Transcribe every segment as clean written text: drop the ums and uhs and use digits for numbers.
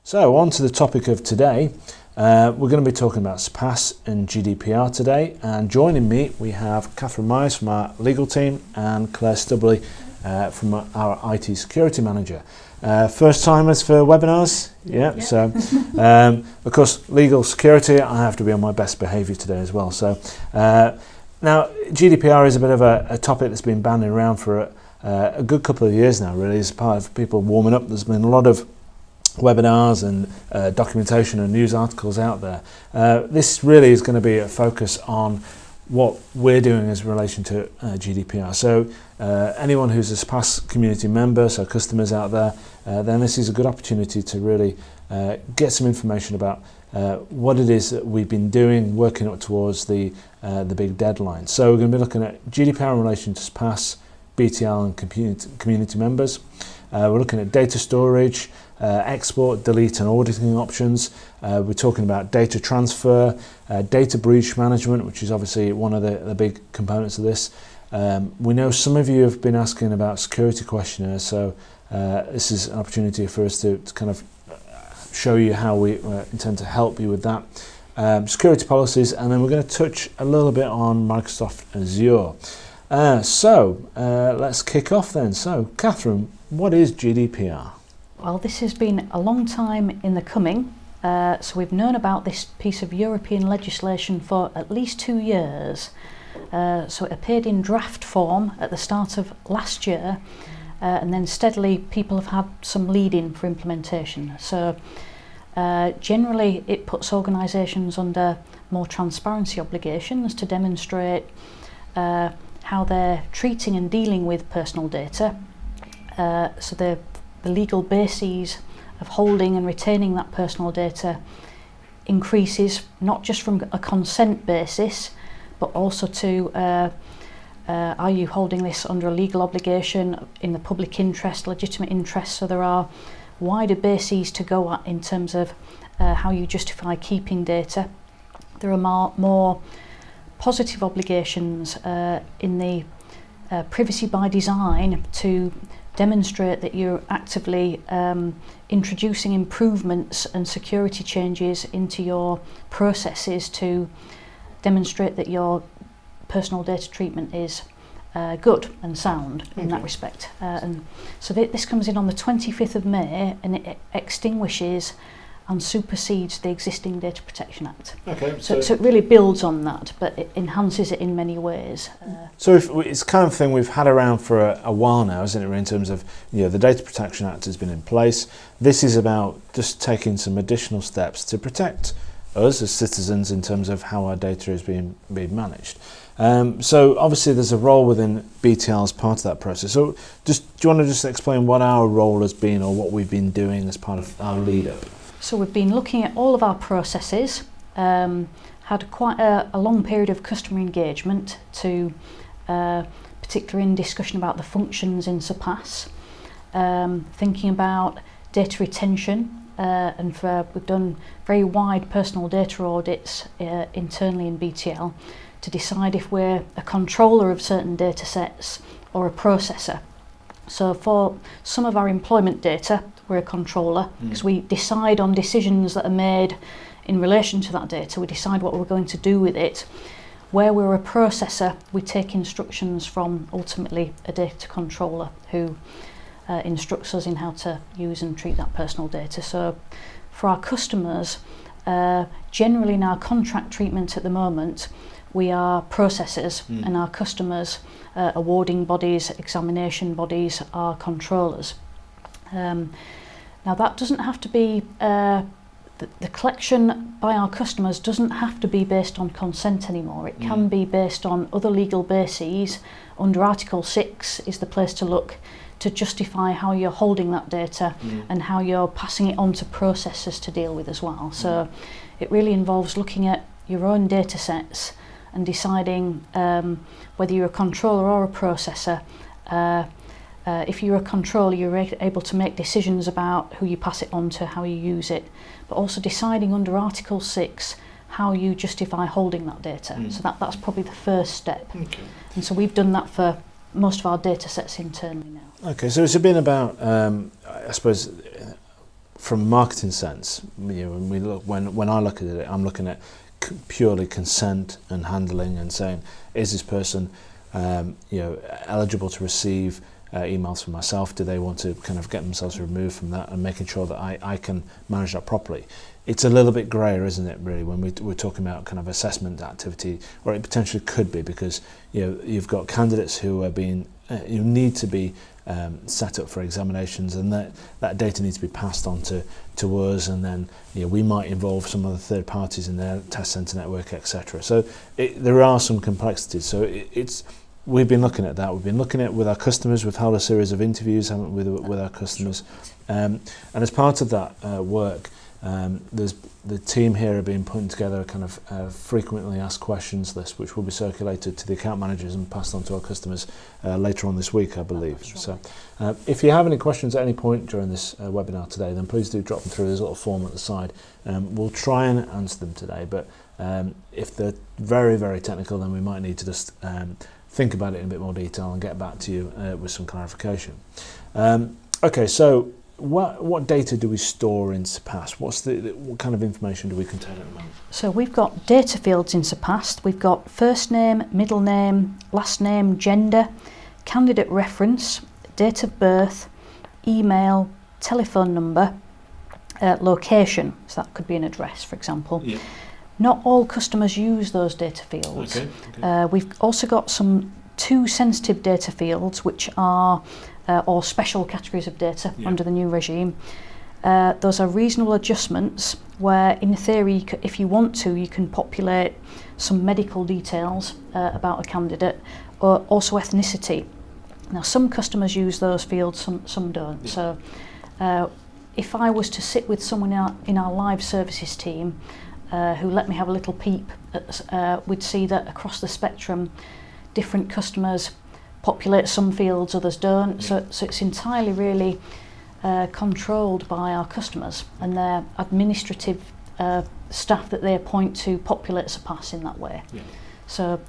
So on to the topic of today. We're going to be talking about Surpass and GDPR today, and joining me we have Kathryn Myers from our legal team and Clare Stubley from our IT security manager. First timers for webinars? Yeah. So of course legal security, I have to be on my best behaviour today as well. So now GDPR is a bit of a topic that's been bandied around for a good couple of years now, really, as part of people warming up. There's been a lot of webinars and documentation and news articles out there. This really is going to be a focus on what we're doing as relation to GDPR. So anyone who's a Surpass community member, so customers out there, then this is a good opportunity to really get some information about what it is that we've been doing, working up towards the big deadline. So we're going to be looking at GDPR in relation to Surpass, BTL and community members. We're looking at data storage, export, delete and auditing options. We're talking about data transfer, data breach management, which is obviously one of the big components of this. We know some of you have been asking about security questionnaires, so this is an opportunity for us to kind of show you how we intend to help you with that. Security policies, and then we're going to touch a little bit on Microsoft Azure. So let's kick off then. So Kathryn, what is GDPR? Well, this has been a long time in the coming. So we've known about this piece of European legislation for at least 2 years. So it appeared in draft form at the start of last year, and then steadily people have had some lead-in for implementation. So generally it puts organisations under more transparency obligations to demonstrate how they're treating and dealing with personal data. So the legal bases of holding and retaining that personal data increases, not just from a consent basis, but also to are you holding this under a legal obligation in the public interest, legitimate interest. So there are wider bases to go at in terms of how you justify keeping data. There are more positive obligations in the privacy by design to demonstrate that you're actively introducing improvements and security changes into your processes to demonstrate that your personal data treatment is good and sound in that respect. And so this comes in on the 25th of May, and it extinguishes and supersedes the existing Data Protection Act. Okay, so it really builds on that, but it enhances it in many ways. So it's kind of thing we've had around for a while now, isn't it, in terms of, you know, the Data Protection Act has been in place. This is about just taking some additional steps to protect us as citizens in terms of how our data is being managed. So obviously there's a role within BTL as part of that process. So do you want to just explain what our role has been or what we've been doing as part of our lead-up? So we've been looking at all of our processes, had quite a long period of customer engagement to particularly in discussion about the functions in Surpass, thinking about data retention, and we've done very wide personal data audits internally in BTL to decide if we're a controller of certain data sets or a processor. So for some of our employment data, we're a controller because we decide on decisions that are made in relation to that data. We decide what we're going to do with it. Where we're a processor, we take instructions from ultimately a data controller who instructs us in how to use and treat that personal data. So for our customers, generally in our contract treatment at the moment, we are processors, and our customers, awarding bodies, examination bodies, are controllers. Now that doesn't have to be, the collection by our customers doesn't have to be based on consent anymore. It can be based on other legal bases. Under Article 6 is the place to look to justify how you're holding that data and how you're passing it on to processors to deal with as well. So it really involves looking at your own data sets and deciding whether you're a controller or a processor. If you're a controller, you're able to make decisions about who you pass it on to, how you use it, but also deciding under Article 6 how you justify holding that data. So that's probably the first step. Okay. And so we've done that for most of our data sets internally now. Okay, so it's been about, I suppose, from a marketing sense, when I look at it, I'm looking at purely consent and handling and saying, is this person eligible to receive emails from myself? Do they want to kind of get themselves removed from that, and making sure that I can manage that properly? It's a little bit grayer, isn't it, really, when we're talking about kind of assessment activity, or it potentially could be, because you've got candidates who are being you need to be set up for examinations, and that data needs to be passed on to us, and then we might involve some other third parties in their test centre network, etc. So there are some complexities. So we've been looking at that. We've been looking at it with our customers. We've held a series of interviews, haven't we, with our customers, and as part of that work, there's the team here have been putting together a kind of frequently asked questions list, which will be circulated to the account managers and passed on to our customers later on this week, I believe. So if you have any questions at any point during this webinar today, then please do drop them through. There's a little form at the side. We'll try and answer them today, but if they're very, very technical, then we might need to just think about it in a bit more detail and get back to you with some clarification. Okay, so what data do we store in Surpass? What kind of information do we contain at the moment? So we've got data fields in Surpass. We've got first name, middle name, last name, gender, candidate reference, date of birth, email, telephone number, location. So that could be an address, for example. Yeah. Not all customers use those data fields. Okay. We've also got two sensitive data fields, which are or special categories of data under the new regime. Those are reasonable adjustments where, in theory, if you want to, you can populate some medical details about a candidate, or also ethnicity. Now, some customers use those fields, some don't. Yeah. So if I was to sit with someone in our live services team who let me have a little peep, we'd see that across the spectrum, different customers populate some fields, others don't. Yeah. So it's entirely really controlled by our customers and their administrative staff that they appoint to populate Surpass in that way. Yeah. So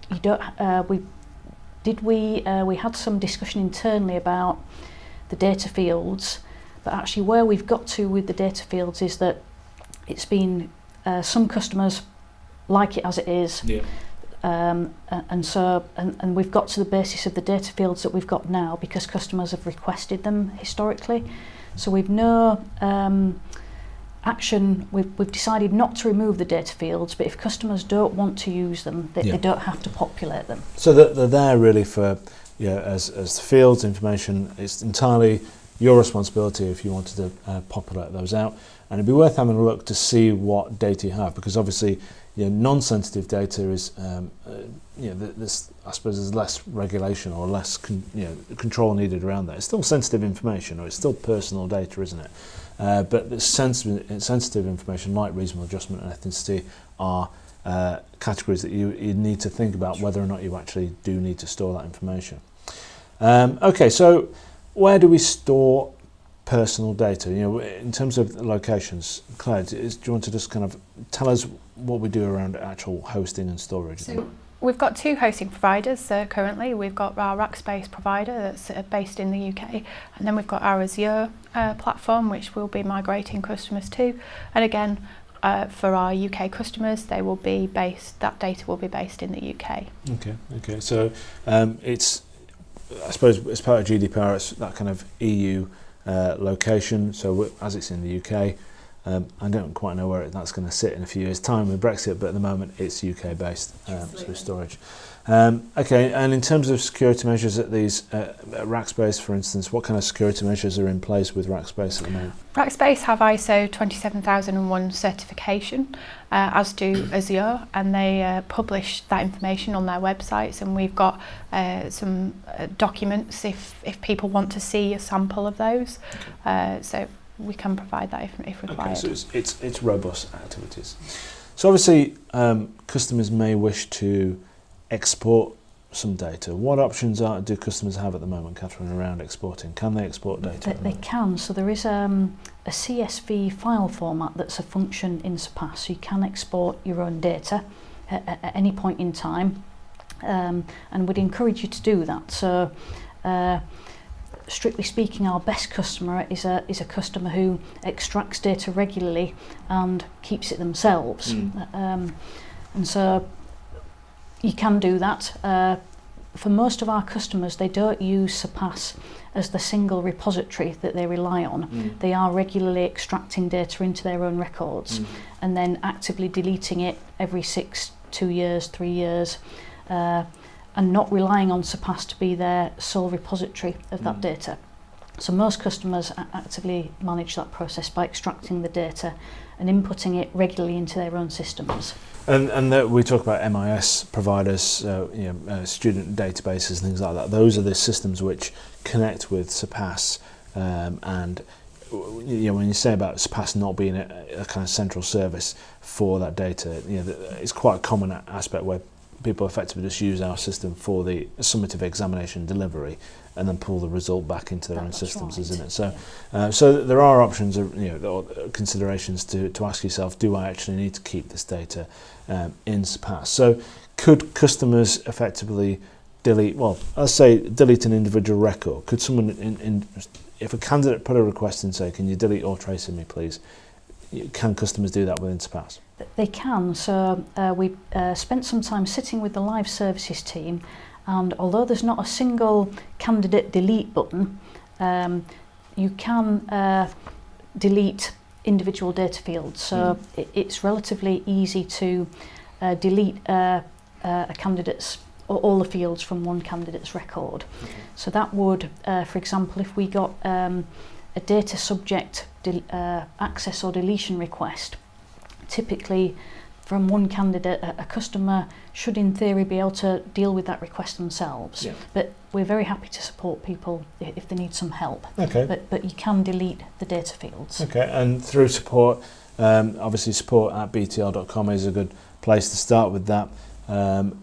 you don't. We had some discussion internally about the data fields, but actually where we've got to with the data fields is that it's been some customers like it as it is. Yeah. And we've got to the basis of the data fields that we've got now because customers have requested them historically. So we've no action. We've decided not to remove the data fields, but if customers don't want to use them, they don't have to populate them. So they're there really for as the fields information. It's entirely your responsibility if you wanted to populate those out, and it'd be worth having a look to see what data you have, because obviously non-sensitive data is I suppose there's less regulation or less control needed around that. It's still sensitive information, or it's still personal data, isn't it? But the sensitive information like reasonable adjustment and ethnicity are categories that you need to think about whether or not you actually do need to store that information. Okay, so where do we store personal data? In terms of locations, Claire, do you want to just kind of tell us what we do around actual hosting and storage? So we've got two hosting providers currently. We've got our Rackspace provider that's based in the UK, and then we've got our Azure platform, which we'll be migrating customers to. And again, for our UK customers, that data will be based in the UK. Okay. So it's, I suppose, as part of GDPR, it's that kind of EU location. So as it's in the UK, I don't quite know where that's going to sit in a few years' time with Brexit, but at the moment it's UK based, so storage. Okay, and in terms of security measures at these at Rackspace, for instance, what kind of security measures are in place with Rackspace at the moment? Rackspace have ISO 27001 certification, as do Azure, and they publish that information on their websites, and we've got some documents if people want to see a sample of those. Okay. So we can provide that if required. Okay, so it's robust activities. So obviously customers may wish to export some data. What options do customers have at the moment, Kathryn, around exporting? Can they export data? They can. So there is a CSV file format that's a function in Surpass. So you can export your own data at any point in time, and we'd encourage you to do that. So strictly speaking, our best customer is a customer who extracts data regularly and keeps it themselves. And so you can do that. For most of our customers, they don't use Surpass as the single repository that they rely on. They are regularly extracting data into their own records and then actively deleting it every 2 years, 3 years, and not relying on Surpass to be their sole repository of that data. So most customers actively manage that process by extracting the data and inputting it regularly into their own systems. And we talk about MIS providers, student databases and things like that. Those are the systems which connect with Surpass. And when you say about Surpass not being a kind of central service for that data, it's quite a common aspect where people effectively just use our system for the summative examination delivery and then pull the result back into their own systems, isn't it? So, so there are options, considerations to ask yourself: do I actually need to keep this data in Surpass? So, could customers effectively delete? Well, let's say delete an individual record. Could someone, if a candidate put a request and say, "Can you delete all trace of me, please?" Can customers do that within Surpass? They can. So we spent some time sitting with the live services team, and although there's not a single candidate delete button, you can delete individual data fields. So it's relatively easy to delete a candidate's or all the fields from one candidate's record. So that would, for example, if we got a data subject access or deletion request, typically from one candidate, a customer should in theory be able to deal with that request themselves. But we're very happy to support people if they need some help. But you can delete the data fields. And through support, obviously support at btl.com is a good place to start with that.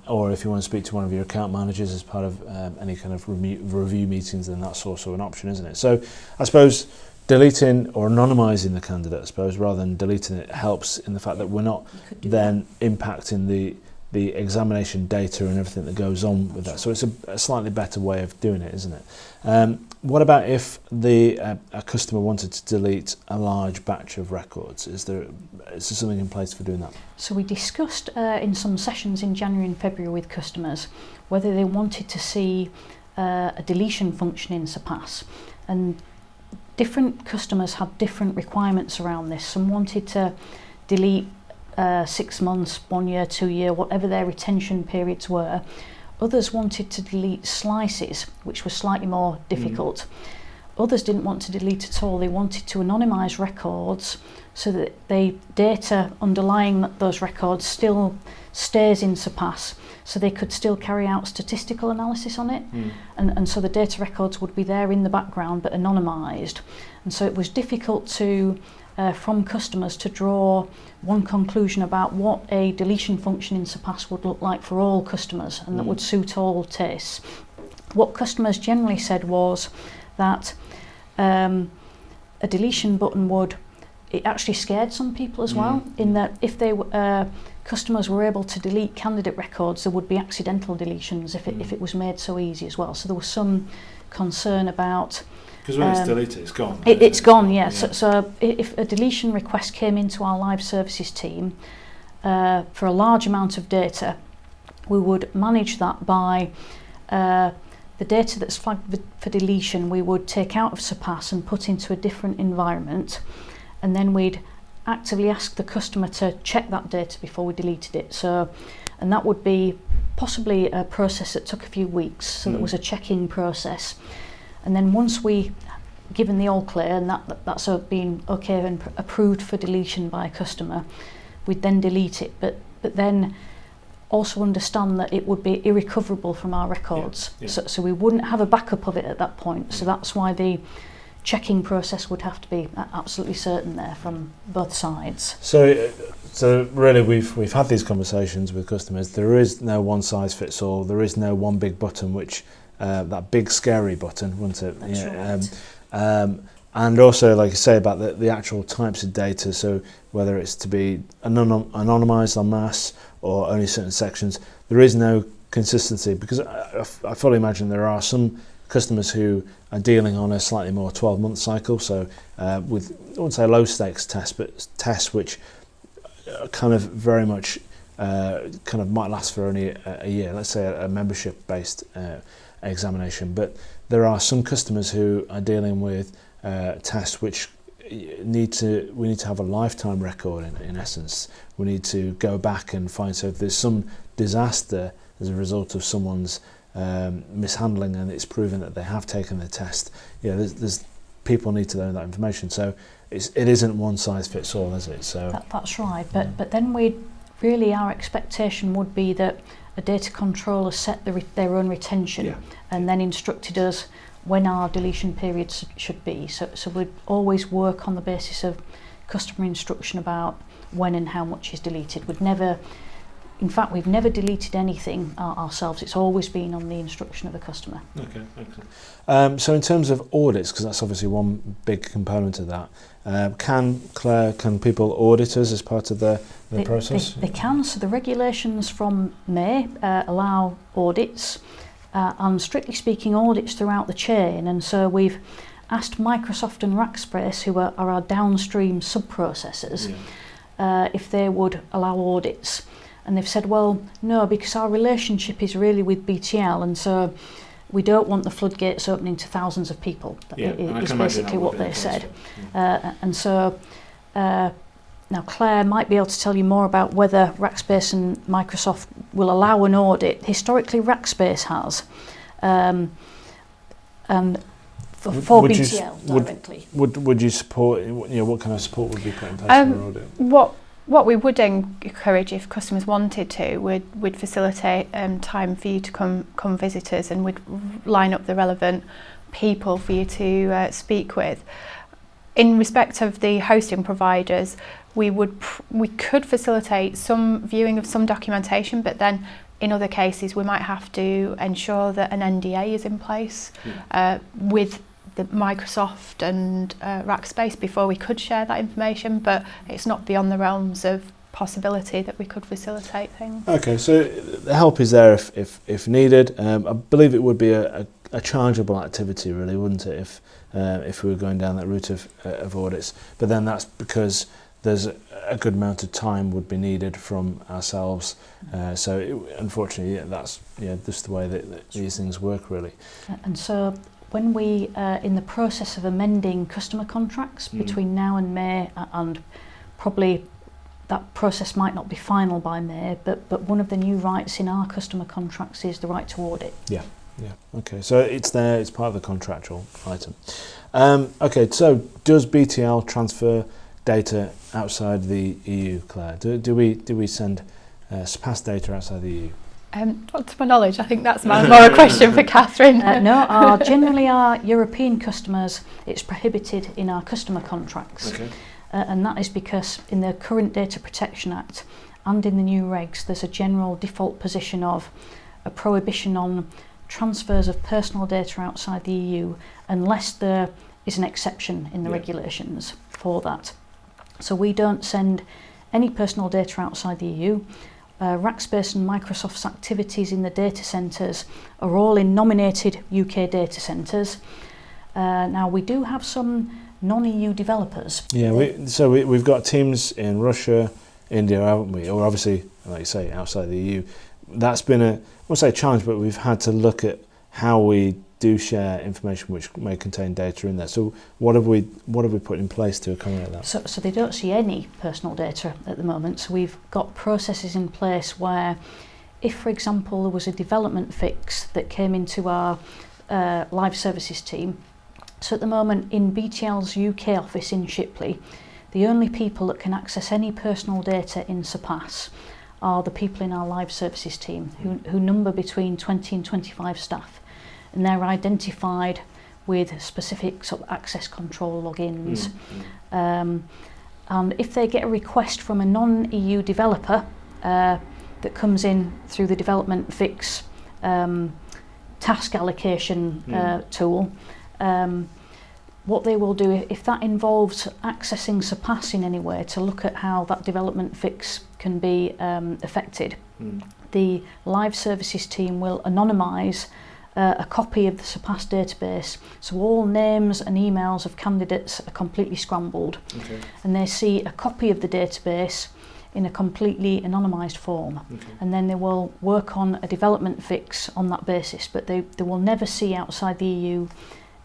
Or if you want to speak to one of your account managers as part of any kind of review meetings, then that's also an option, isn't it? So I suppose deleting or anonymising the candidate, I suppose, rather than deleting it, helps in the fact that we're not then impacting the examination data and everything that goes on with that. So it's a slightly better way of doing it, isn't it? What about if a customer wanted to delete a large batch of records? Is there something in place for doing that? So we discussed in some sessions in January and February with customers whether they wanted to see a deletion function in Surpass, and different customers had different requirements around this. Some wanted to delete 6 months, 1 year, 2 year, whatever their retention periods were. Others wanted to delete slices, which was slightly more difficult. Others didn't want to delete at all. They wanted to anonymise records so that the data underlying those records still stays in Surpass, so they could still carry out statistical analysis on it. And so the data records would be there in the background but anonymised. And so it was difficult to from customers to draw one conclusion about what a deletion function in Surpass would look like for all customers and that would suit all tastes. What customers generally said was that a deletion button it actually scared some people as well, in that if they customers were able to delete candidate records, there would be accidental deletions if it was made so easy as well. So there was some concern about... Because when it's deleted, it's gone. It's gone, yeah. So if a deletion request came into our live services team for a large amount of data, we would manage that by the data that's flagged for deletion, we would take out of Surpass and put into a different environment, and then we'd actively ask the customer to check that data before we deleted it. So, and that would be possibly a process that took a few weeks, so that was a check-in process. And then once we given the all clear and that's been okay and approved for deletion by a customer, we'd then delete it, but then also understand that it would be irrecoverable from our records. So we wouldn't have a backup of it at that point. So that's why the checking process would have to be absolutely certain there from both sides. So really we've had these conversations with customers. There is no one size fits all. There is no one big button, which that big scary button, wasn't it? That's right. And also, like you say, about the actual types of data, so whether it's to be anonymised en masse or only certain sections, there is no consistency, because I fully imagine there are some customers who are dealing on a slightly more 12-month cycle, so with, I wouldn't say low stakes tests, but tests which are kind of very much kind of might last for only a year, let's say a membership based examination. But there are some customers who are dealing with tests which we need to have a lifetime record in essence. We need to go back and find, so if there's some disaster as a result of someone's mishandling and it's proven that they have taken the test, there's people need to know that information. So it isn't one size fits all, is it? So that's right. But then our expectation would be that a data controller set their own retention and then instructed us when our deletion periods should be. So we'd always work on the basis of customer instruction about when and how much is deleted. We've never deleted anything ourselves. It's always been on the instruction of the customer. Okay, excellent. So in terms of audits, because that's obviously one big component of that, can people audit us as part of the process? They can. So the regulations from May allow audits, and strictly speaking audits throughout the chain. And so we've asked Microsoft and Rackspace, who are our downstream sub-processors, if they would allow audits. And they've said, well, no, because our relationship is really with BTL, and so we don't want the floodgates opening to thousands of people. Is basically what they said. And so now Claire might be able to tell you more about whether Rackspace and Microsoft will allow an audit. Historically, Rackspace has, and for BTL directly. Would you support? What kind of support would be put in place for an audit? What we would encourage, if customers wanted to, we'd facilitate time for you to come visit us, and we'd line up the relevant people for you to speak with. In respect of the hosting providers, we could facilitate some viewing of some documentation, but then in other cases we might have to ensure that an NDA is in place with the Microsoft and Rackspace before we could share that information, but it's not beyond the realms of possibility that we could facilitate things. Okay, so the help is there if needed. I believe it would be a chargeable activity, really, wouldn't it, if we were going down that route of audits? But then that's because there's a good amount of time would be needed from ourselves. Unfortunately, that's just the way that these things work, really. And so when we in the process of amending customer contracts between now and May, and probably that process might not be final by May, but one of the new rights in our customer contracts is the right to audit. Yeah. Okay, so it's there, it's part of the contractual item. Okay, so does BTL transfer data outside the EU, Claire? Do we send Surpass data outside the EU? Well, to my knowledge, I think that's more a question for Kathryn. No, generally our European customers, it's prohibited in our customer contracts. Okay. And that is because in the current Data Protection Act and in the new regs, there's a general default position of a prohibition on transfers of personal data outside the EU unless there is an exception in the regulations for that. So we don't send any personal data outside the EU. Rackspace and Microsoft's activities in the data centres are all in nominated UK data centres. Now we do have some non-EU developers. Yeah, we've got teams in Russia, India, haven't we? Or obviously, like you say, outside the EU. That's been I won't say a challenge, but we've had to look at how we do share information which may contain data in there. So what have we put in place to accommodate that? So they don't see any personal data at the moment. So we've got processes in place where if, for example, there was a development fix that came into our live services team. So at the moment in BTL's UK office in Shipley, the only people that can access any personal data in Surpass are the people in our live services team who number between 20 and 25 staff. And they're identified with specific sort of access control logins. And if they get a request from a non-EU developer that comes in through the development fix task allocation tool, what they will do, if that involves accessing Surpass in any way to look at how that development fix can be affected, the live services team will anonymise a copy of the Surpass database, so all names and emails of candidates are completely scrambled, Okay. and they see a copy of the database in a completely anonymised form, Okay. and then they will work on a development fix on that basis, but they will never see outside the EU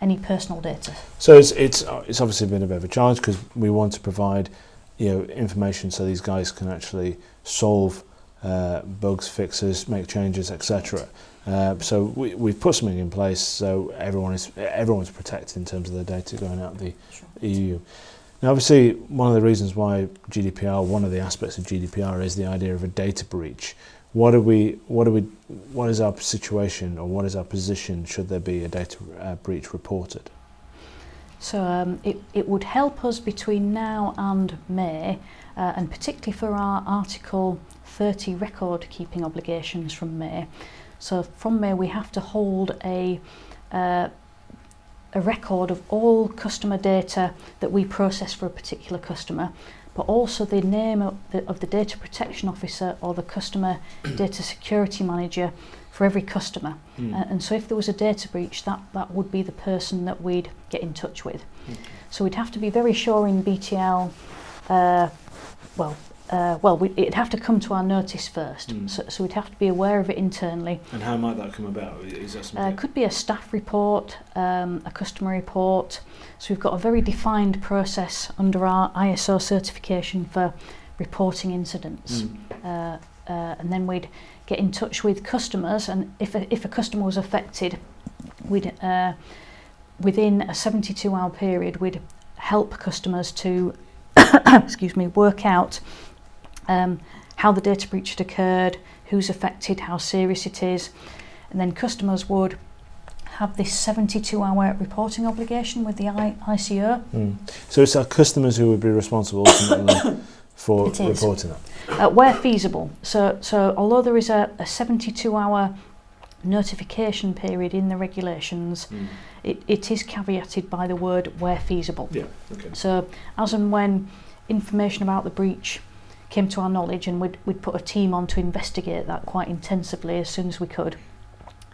any personal data. So it's obviously been a bit of a challenge because we want to provide, you know, information so these guys can actually solve bugs, fixes, make changes, etc. So we've put something in place so everyone's protected in terms of their data going out the EU. Now, obviously, one of the reasons why GDPR, one of the aspects of GDPR, is the idea of a data breach. What is our situation, or what is our position should there be a data breach reported? So it would help us between now and May, and particularly for our Article 30 record keeping obligations from May. So from May we have to hold a record of all customer data that we process for a particular customer, but also the name of the data protection officer or the customer data security manager for every customer. And so if there was a data breach, that would be the person that we'd get in touch with. So we'd have to be very sure in BTL, it'd have to come to our notice first. So we'd have to be aware of it internally. And how might that come about? Is that something? Could be a staff report, a customer report. So we've got a very defined process under our ISO certification for reporting incidents. And then we'd get in touch with customers, and if a customer was affected, we'd within a 72-hour period we'd help customers to work out how the data breach had occurred, who's affected, how serious it is, and then customers would have this 72-hour reporting obligation with the ICO. So it's our customers who would be responsible ultimately for reporting that? Where feasible. So although there is a 72-hour notification period in the regulations, it is caveated by the word where feasible. Yeah, okay. So as and when information about the breach came to our knowledge, and we'd put a team on to investigate that quite intensively as soon as we could,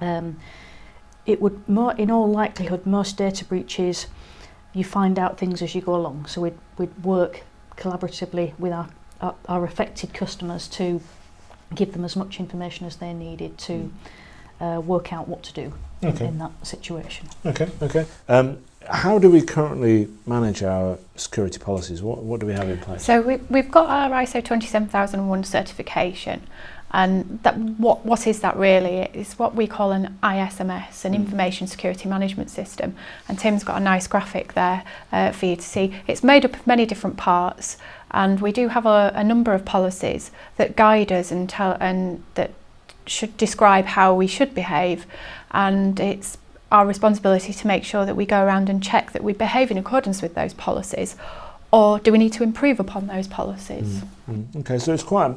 it would, in all likelihood, most data breaches, you find out things as you go along. So we'd work collaboratively with our affected customers to give them as much information as they needed to work out what to do in that situation. Okay. How do we currently manage our security policies? What do we have in place? So we've got our ISO 27001 certification, and what is that really? It's what we call an ISMS, an Information Security Management System, and Tim's got a nice graphic there for you to see. It's made up of many different parts, and we do have a number of policies that guide us and that should describe how we should behave, and it's our responsibility to make sure that we go around and check that we behave in accordance with those policies, or do we need to improve upon those policies? Okay, so it's quite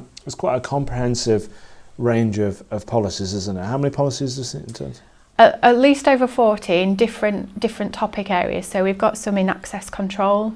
a comprehensive range of policies, isn't it? How many policies is it in terms? At least over 40 in different topic areas. So we've got some in access control,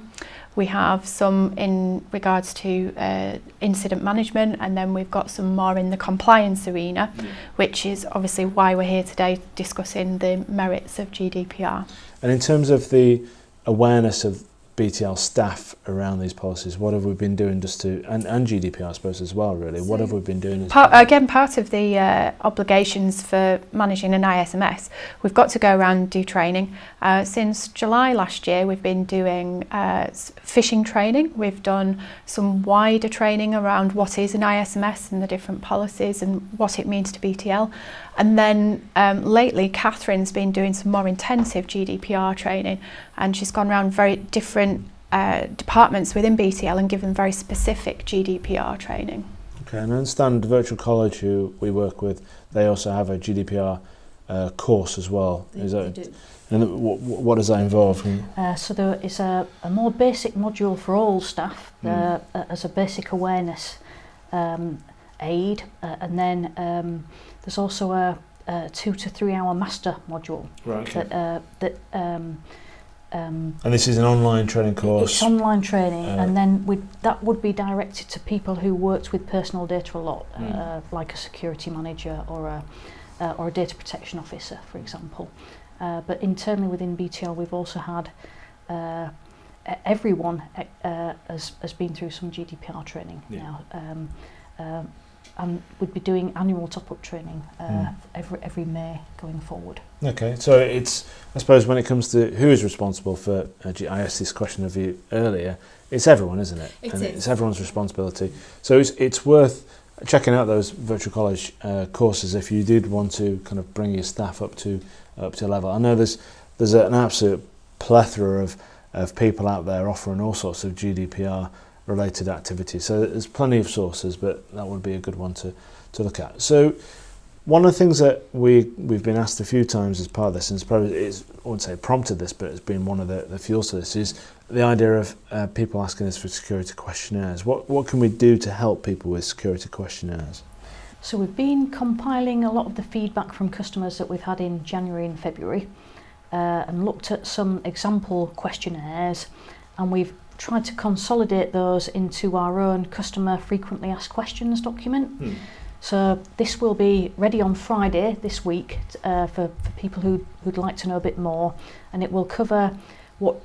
we have some in regards to incident management, and then we've got some more in the compliance arena, which is obviously why we're here today discussing the merits of GDPR. And in terms of the awareness of BTL staff around these policies, what have we been doing and GDPR I suppose as well really, what have we been doing? Part of the obligations for managing an ISMS, we've got to go around and do training. Since July last year we've been doing phishing training, we've done some wider training around what is an ISMS and the different policies and what it means to BTL. And then lately Kathryn's been doing some more intensive GDPR training, and she's gone around very different departments within BTL and given very specific GDPR training. Okay, and I understand Virtual College, who we work with, they also have a GDPR course as well. They do. And what does that involve? So there is a more basic module for all staff as a basic awareness aid, and then there's also a 2 to 3 hour master module. Right. Okay. And this is an online training course? It's online training, and then that would be directed to people who worked with personal data a lot, like a security manager or or a data protection officer, for example. But internally within BTL, we've also had everyone has been through some GDPR training now, and would be doing annual top-up training every May going forward. Okay, so it's, I suppose, when it comes to who is responsible for, I asked this question of you earlier, it's everyone, isn't it? It's everyone's responsibility. So it's worth checking out those virtual college courses if you did want to kind of bring your staff up to level. I know there's an absolute plethora of people out there offering all sorts of GDPR related activities. So there's plenty of sources, but that would be a good one to look at. So one of the things that we've been asked a few times as part of this, and it's probably, I wouldn't say prompted this, but it's been one of the fuels to this, is the idea of people asking us for security questionnaires. What can we do to help people with security questionnaires? So we've been compiling a lot of the feedback from customers that we've had in January and February, and looked at some example questionnaires, and we've tried to consolidate those into our own customer frequently asked questions document. So this will be ready on Friday this week for people who'd like to know a bit more, and it will cover what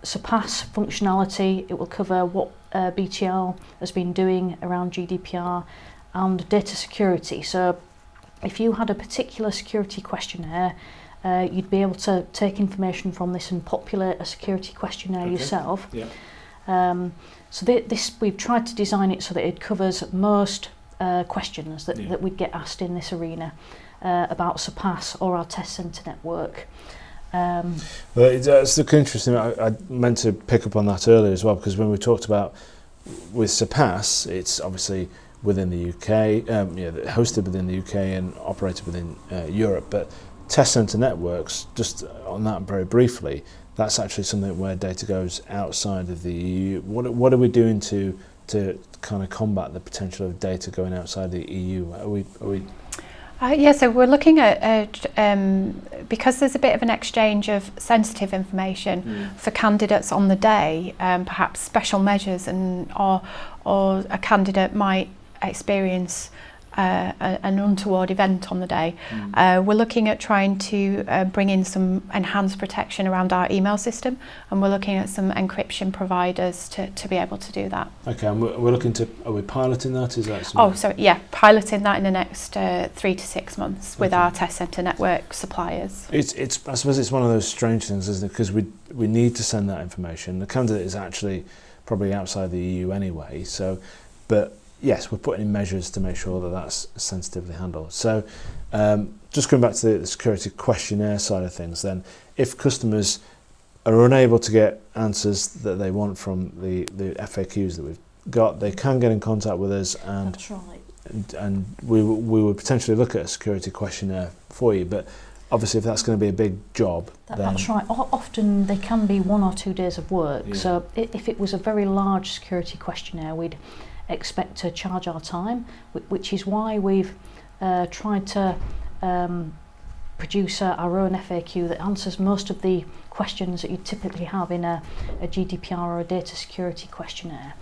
Surpass functionality, it will cover what BTL has been doing around GDPR and data security. So if you had a particular security questionnaire, you'd be able to take information from this and populate a security questionnaire yourself. So this, we've tried to design it so that it covers most questions that we'd get asked in this arena about Surpass or our test centre network. Well, it's interesting. I meant to pick up on that earlier as well, because when we talked about with Surpass, it's obviously within the UK, hosted within the UK and operated within Europe, but test centre networks, just on that very briefly, that's actually something where data goes outside of the EU. What are we doing to kind of combat the potential of data going outside the EU? Are we so we're looking at, because there's a bit of an exchange of sensitive information for candidates on the day, perhaps special measures, or a candidate might experience an untoward event on the day. We're looking at trying to bring in some enhanced protection around our email system, and we're looking at some encryption providers to be able to do that. Okay, and we're looking to, are we piloting that? Is that something? Oh, sorry, yeah, piloting that in the next 3 to 6 months with our test centre network suppliers. It's I suppose it's one of those strange things, isn't it? Because we need to send that information. The candidate is actually probably outside the EU anyway, so, but yes, we're putting in measures to make sure that that's sensitively handled. So just going back to the security questionnaire side of things then, if customers are unable to get answers that they want from the FAQs that we've got, they can get in contact with us, and That's right. and we would potentially look at a security questionnaire for you. But obviously if that's going to be a big job, That's right. Often they can be 1 or 2 days of work. Yeah. So if it was a very large security questionnaire, we'd expect to charge our time, which is why we've tried to produce our own FAQ that answers most of the questions that you typically have in a GDPR or a data security questionnaire.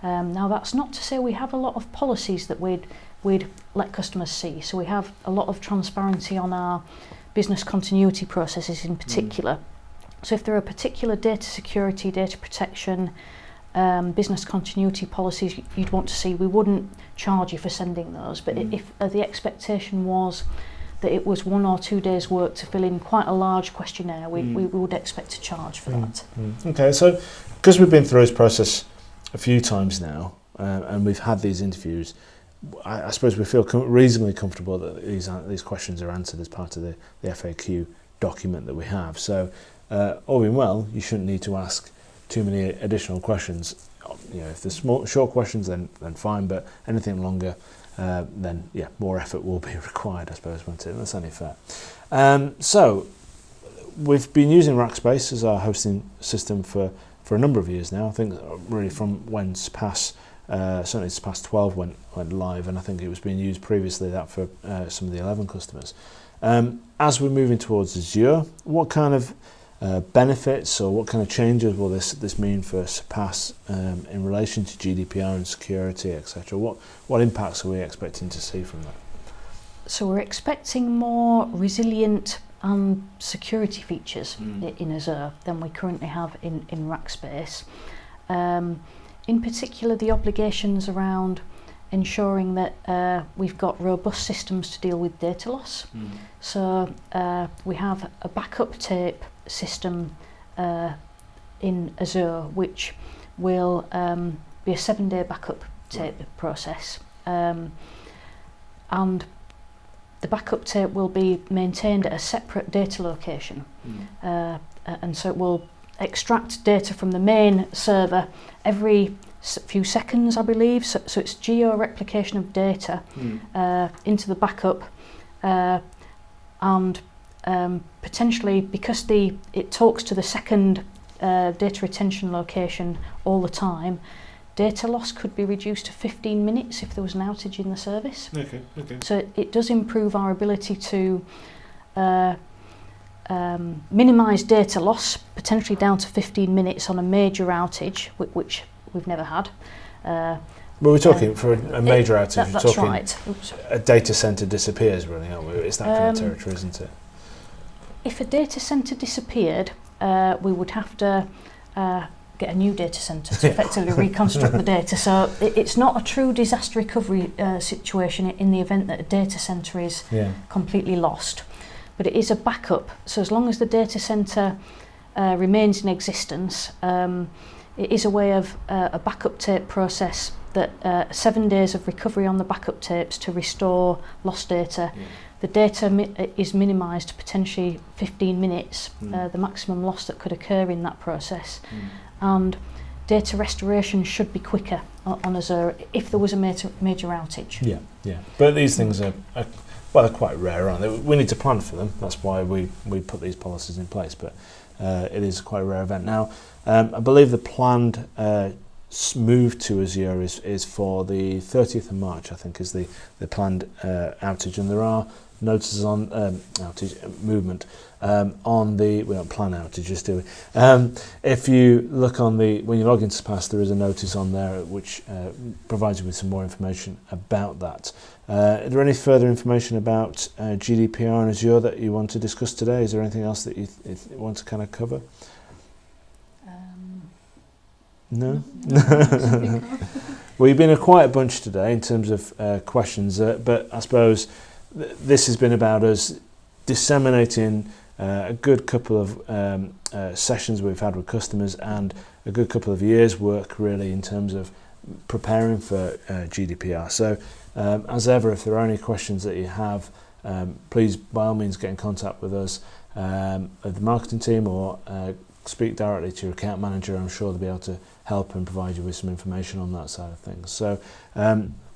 Now that's not to say we have a lot of policies that we'd let customers see. So we have a lot of transparency on our business continuity processes in particular. So if there are particular data security, data protection, business continuity policies you'd want to see, we wouldn't charge you for sending those. But if the expectation was that it was 1 or 2 days work to fill in quite a large questionnaire, we would expect to charge for that. Okay, so because we've been through this process a few times now, and we've had these interviews, I suppose we feel reasonably comfortable that these questions are answered as part of the FAQ document that we have. So all being well, you shouldn't need to ask too many additional questions. If there's short questions, then fine, but anything longer, then yeah, more effort will be required, I suppose, won't it? That's only fair. So we've been using Rackspace as our hosting system for a number of years now. I think really from when Surpass, certainly Surpass 12 went live, and I think it was being used previously that for some of the 11 customers. As we're moving towards Azure, what kind of benefits or what kind of changes will this mean for Surpass in relation to GDPR and security, etc.? What impacts are we expecting to see from that? So we're expecting more resilient and security features in Azure than we currently have in Rackspace. In particular, the obligations around ensuring that we've got robust systems to deal with data loss. So we have a backup tape system in Azure, which will be a 7-day backup tape process. And the backup tape will be maintained at a separate data location. And so it will extract data from the main server every few seconds, I believe. So it's geo-replication of data into the backup, and potentially, because it talks to the second data retention location all the time, data loss could be reduced to 15 minutes if there was an outage in the service. Okay. So it does improve our ability to minimise data loss, potentially down to 15 minutes on a major outage, which we've never had. Well, we're talking for a major outage, we're talking right. a data centre disappears, really, aren't we? It's that kind of territory, isn't it? If a data centre disappeared, we would have to get a new data centre to effectively reconstruct the data. So it's not a true disaster recovery situation in the event that a data centre is completely lost. But it is a backup. So as long as the data centre remains in existence, it is a way of a backup tape process that 7 days of recovery on the backup tapes to restore lost data. The data is minimised to potentially 15 minutes, the maximum loss that could occur in that process. And data restoration should be quicker on Azure if there was a major outage. Yeah. But these things are they're quite rare, aren't they? We need to plan for them. That's why we put these policies in place. But it is quite a rare event. Now, I believe the planned move to Azure is for the 30th of March, I think, is the planned outage, and there are notices on outage movement on the, we don't plan outages, do we? If you look on when you log into Surpass, there is a notice on there which provides you with some more information about that. Is there any further information about GDPR and Azure that you want to discuss today? Is there anything else that you want to kind of cover? No? Well, you've been a quiet bunch today in terms of questions, but I suppose this has been about us disseminating a good couple of sessions we've had with customers and a good couple of years' work, really, in terms of preparing for GDPR. So, as ever, if there are any questions that you have, please, by all means, get in contact with us at the marketing team, or speak directly to your account manager. I'm sure they'll be able to help and provide you with some information on that side of things. So,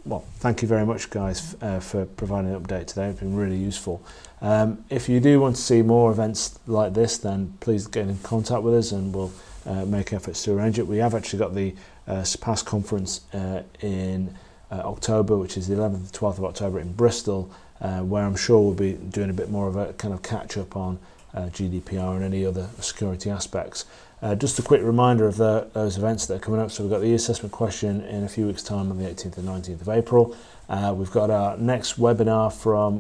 well, thank you very much, guys, for providing an update today. It's been really useful. If you do want to see more events like this, then please get in contact with us and we'll make efforts to arrange it. We have actually got the Surpass conference in October, which is the 11th and 12th of October in Bristol, where I'm sure we'll be doing a bit more of a kind of catch-up on GDPR and any other security aspects. Just a quick reminder of those events that are coming up. So we've got the e-assessment question in a few weeks' time on the 18th and 19th of April. We've got our next webinar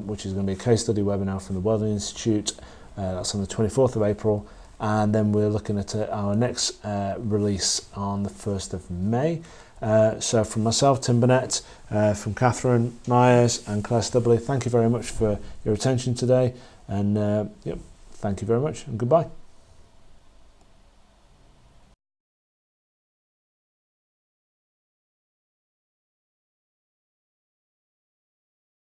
which is going to be a case study webinar from the Welding Institute. That's on the 24th of April. And then we're looking at our next release on the 1st of May. So from myself, Tim Burnett, from Kathryn Myers and Clare Stubley, thank you very much for your attention today. And thank you very much and goodbye.